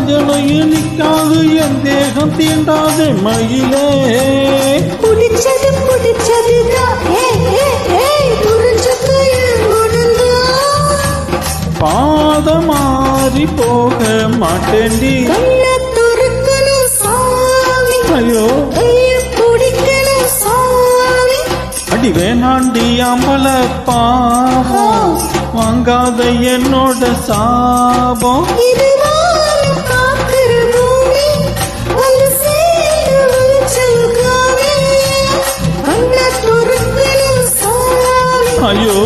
ஜலையில் நிற்காது என் தேகம் தீண்டாது மயிலே புடிச்சது பாத மாறி போக மாட்டேண்டி ஐயோ அடி வேணாண்டி அம்பல பாவம் வாங்காத என்னோட சாபம் ஐயோ